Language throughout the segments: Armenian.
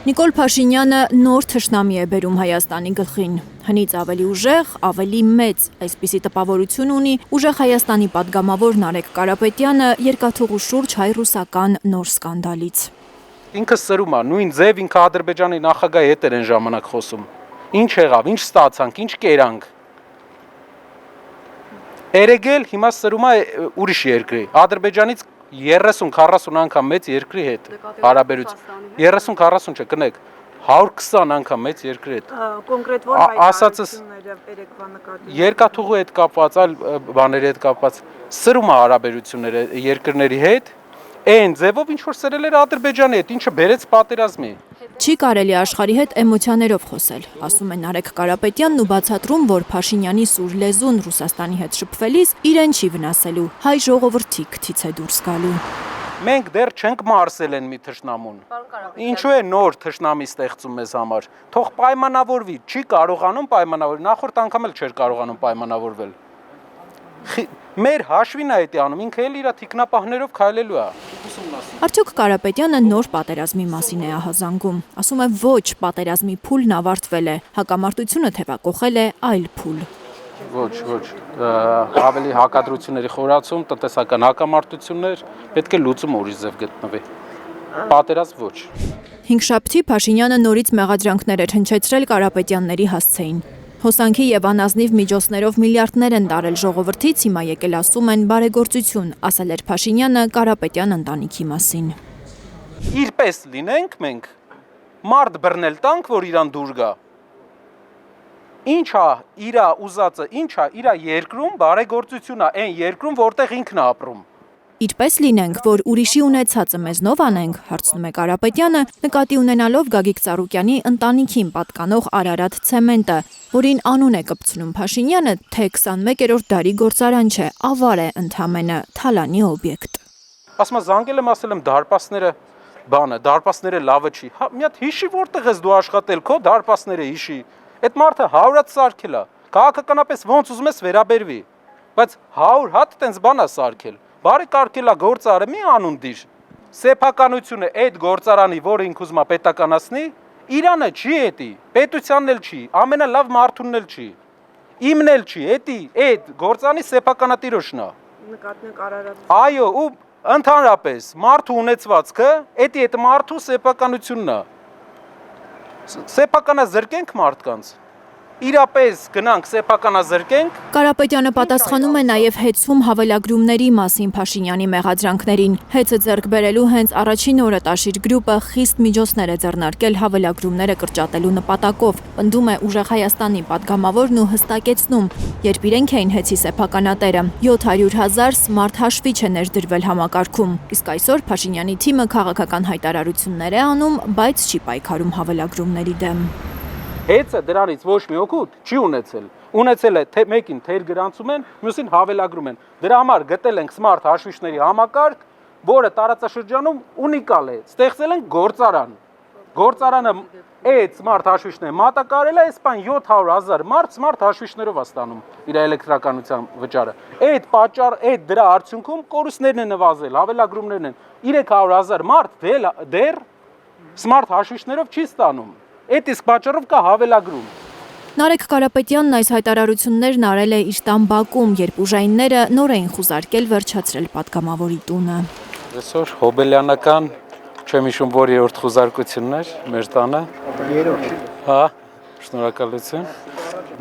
Նիկոլ Փաշինյանը նոր թշնամի է բերում Հայաստանի գլխին։ Հնից ավելի ուժեղ, ավելի մեծ, այսպիսի տպավորություն ունի ուժեղ Հայաստանի պատգամավոր Նարեկ Կարապետյանը երկաթուղու շուրջ հայ-ռուսական նոր սկանդալից։ Ինքը սրում է, նույն ձև ինքը Ադրբեջանի նախագահի հետ էր այն ժամանակ խոսում։ Ինչ եղավ, ինչ ստացանք, ինչ կերանք։ Երեգել հիմա սրում է ուրիշ երկրի, Ադրբեջանից 30-40 անգամ մեծ երկրի հետ հարաբերություն 30-40 չէ, կնեք 120 անգամ մեծ երկրի հետ կոնկրետ որ հայտարարությունները երեկվա նկատի երկաթուղու հետ կապված, այլ բաների հետ կապված սրում է հարաբերությունները երկրների հետ այն ձևով ինչ որ սրել էր Ադրբեջանի հետ, ինչը բերեց պատերազմի։ Չի կարելի աշխարհի հետ էմոցիաներով խոսել, ասում է Նարեկ Կարապետյանն ու բացատրում, որ Փաշինյանի սուր լեզուն Ռուսաստանի հետ շփվելիս իրեն չի վնասելու, հայ ժողովրդի քթից է դուրս գալու։ Մենք դեռ չենք մարսել են մի թշնամուն։ Ինչու է նոր թշնամի ստեղծում մեզ համար։ Թող պայմանավորվի, չի կարողանում պայմանավորվել, նախորդ անգամ էլ չէր կարողանում պայմանավորվել։ Մեր հաշվին է դա անում, ինքը էլ իր թիկնապահներով քայլելու է։ Արդյոք Կարապետյանը նոր պատերազմի մասին է ահազանգում։ Ասում է ոչ, պատերազմի փուլն ավարտվել է, հակամարտությունը թևակողել է այլ փուլ։ Ոչ, ավելի հակադրությունների խորացում, տնտեսական հակամարտություններ, պետք է լուծում ուրիշ ձև գտնվի։ Պատերազմ ոչ։ Հինգշաբթի Փաշինյանը նորից մեղադրանքներ էր հնչեցրել Կարապետյանների հասցեին։ Հոսանքի եւ անազնիվ միջոցներով միլիարդներ են տարել ժողովրդից, հիմա եկել ասում են բարեգործություն, ասել էր Փաշինյանը Կարապետյան ընտանիքի մասին։ Իրպես լինենք մենք, մարդ բռնել տանք, որ իրան դուր գա։ Ինչա իրա ուզածը, ինչա իրա երկրում բարեգործությունն է, այն երկրում, որտեղ ինքն է ապրում։ Իրպես լինենք, որ ուրիշի ունեցածը մեզնով անենք, հարցնում է Կարապետյանը, նկատի ունենալով Գագիկ Ծառուկյանի ընտանիքին պատկանող Արարատ ցեմենտը, որին անուն է կպցնում Փաշինյանը, թե 21-րդ դարի գործարան չէ, ավար է ընդամենը, թալանի օբյեկտ։ Ասում եմ, զանգել եմ, ասել եմ դարպասները, դարպասները լավը չի։ Մի հատ հիշի որտեղ ես դու աշխատել, քո դարպասները հիշի։ Այդ մարդը 100 հատ սարքել է։ Քաղաքականապես ոնց ուզում ես վերաբերվի, բայց 100 հատ տենց բան է սարքել։ Բարի կարգելա գործարը մի անուն դիր։ Սեփականությունը այդ գործարանի, որը ինք ուզում է պետականացնի, Իրանը չի էտի, պետությանն էլ չի, ամենալավ մարդունն էլ չի։ Իմն էլ չի, էտի, այդ գործանի սեփականատիրոջն է։ նկատենք Արարատ։ Այո, ու ընդհանրապես մարդու ունեցվածքը, էտի այդ մարդու սեփականությունն է։ Սեփականազրկենք մարդկանց։ Իրապես գնանք սեփականազրկենք։ Կարապետյանը պատասխանում է նաև հեծում հավելագրումների մասին Փաշինյանի մեղադրանքներին։ Հեծը ձեռք բերելու հենց առաջին օրը Տաշիր գրուպը խիստ միջոցներ է ձեռնարկել հավելագրումները կրճատելու նպատակով, պնդում է ուժեղ Հայաստանի պատգամավորն ու հստակեցնում, երբ իրենք էին հեծի սեփականատերը, 700,000 smart հաշվիչ է ներդրվել համակարգում։ Իսկ այսօր Փաշինյանի թիմը քաղաքական հայտարարություններ է անում, բայց չի պայքարում հավելագրումների դեմ։ Հեծը դրանից ոչ մի օգուտ չի ունեցել։ Ունեցել է թե մեկին թեր գրանցում են, մյուսին հավելագրում են։ Դրա համար գտել ենք smart հաշվիչների համակարգ, որը տարածաշրջանում ունիկալ է։ Ստեղծել են գործարան։ Գործարանը այդ smart հաշվիչները մատակարել է, այս բան 700,000 մարդ smart հաշվիչներով է ստանում իր էլեկտրականության վճարը։ Այդ պատճառ, այդ դրա արդյունքում կորուստներն են նվազել, հավելագրումներն են։ 300,000 մարդ դեռ smart հաշվիչներով չի ստանում։ Այդ իսկ պատճառով կա հավելագրում։ Նարեկ Կարապետյանն այս հայտարարություններն արել է իր տան բակում, երբ ուժայինները նոր էին խուզարկել վերջացրել պատգամավորի տունը։ Այսօր հոբելյանական, չեմ հիշում որ երրորդ խուզարկությունն էր մեր տանը։ Երրորդ։ Հա, շնորհակալություն։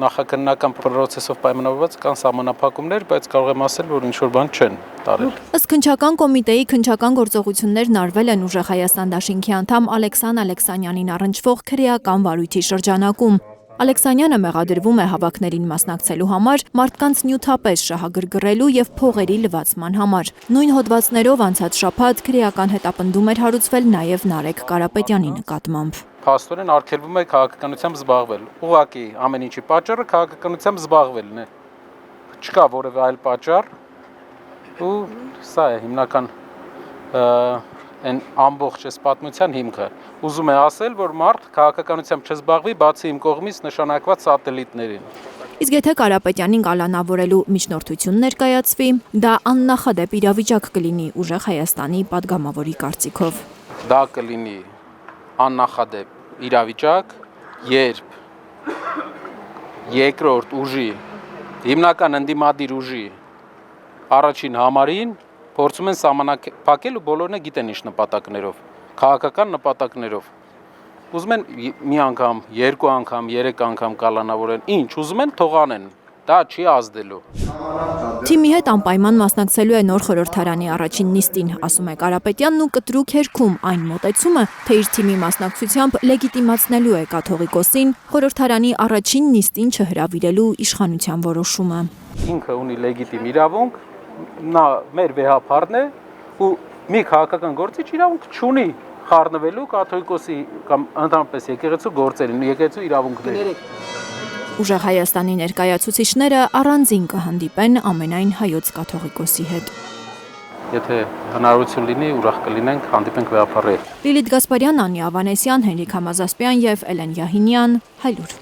Նախաքննական պրոցեսով պայմանավորված կան սահմանափակումներ, բայց կարող եմ ասել, որ ինչ-որ բան չեն տարել։ Ըստ քննչական կոմիտեի քննչական գործողություններն արվել են ուժեղ Հայաստան դաշինքի անդամ Ալեքսան Ալեքսանյանին առնչվող քրեական վարույթի շրջանակում։ Ալեքսանյանը մեղադրվում է հավաքներին մասնակցելու համար, մարդկանց նյութապես շահագրգռելու եւ փողերի լվացման համար։ Նույն հոդվածներով անցած շաբաթ քրեական հետապնդում էր հարուցվել նաեւ Նարեկ Կարապետյանի նկատմամբ։ Փաստորեն արգելվում է քաղաքականությամբ զբաղվել։ Ուղղակի ամեն ինչի պատճառը քաղաքականությամբ զբաղվելն է։ Չկա որևէ այլ պատճառ։ Ու սա է հիմնական այն ամբողջ այս պատմության հիմքը։ Ուզում է ասել, որ մարդ քաղաքականությամբ չզբաղվի, բացի իմ կողմից նշանակված սատելիտներին։ Իսկ եթե Կարապետյանին կալանավորելու միջնորդություն ներկայացվի, դա աննախադեպ իրավիճակ կլինի ուժեղ Հայաստանի պատգամավորի կարծիքով։ Դա կլինի աննախադեպ իրավիճակ, երբ երկրորդ ուժի, հիմնական ընդդիմադիր ուժի առաջին համարին փորձում են սահմանափակել ու բոլորն է գիտեն ինչ նպատակներով, քաղաքական նպատակներով։ Ուզում են մի անգամ, երկու անգամ, երեք անգամ կալանավորեն, ինչ ուզում են թող անեն, դա չի ազդելու։ Թիմի հետ անպայման մասնակցելու է նոր խորհրդարանի առաջին նիստին, ասում է Կարապետյանն ու կտրուկ հերքում այն մոտեցումը, թե իր թիմի մասնակցությամբ լեգիտիմացնելու է կաթողիկոսին խորհրդարանի առաջին նիստին չհրավիրելու իշխանության որոշումը։ Ինքը ունի լեգիտիմ իրավունք, նա մեր վեհապարն է ու մի քաղաքական գործիչ իրավունք չունի խառնվելու կաթողիկոսի կամ ընդհանրապես եկեղեցու գործերին, եկեղեցու իրավունքներին։ Ուժեղ Հայաստանի ներկայացուցիչները առանձին կհանդիպեն ամենայն հայոց կաթողիկոսի հետ։ Եթե հնարավորություն լինի, ուրախ կլինենք, հանդիպենք վեհապարի հետ։ Լիլիթ Գասպարյան, Անի Ավանեսյան, Հենրիկ Համազասպյան և Էլեն Յահինյան, Հայլուր։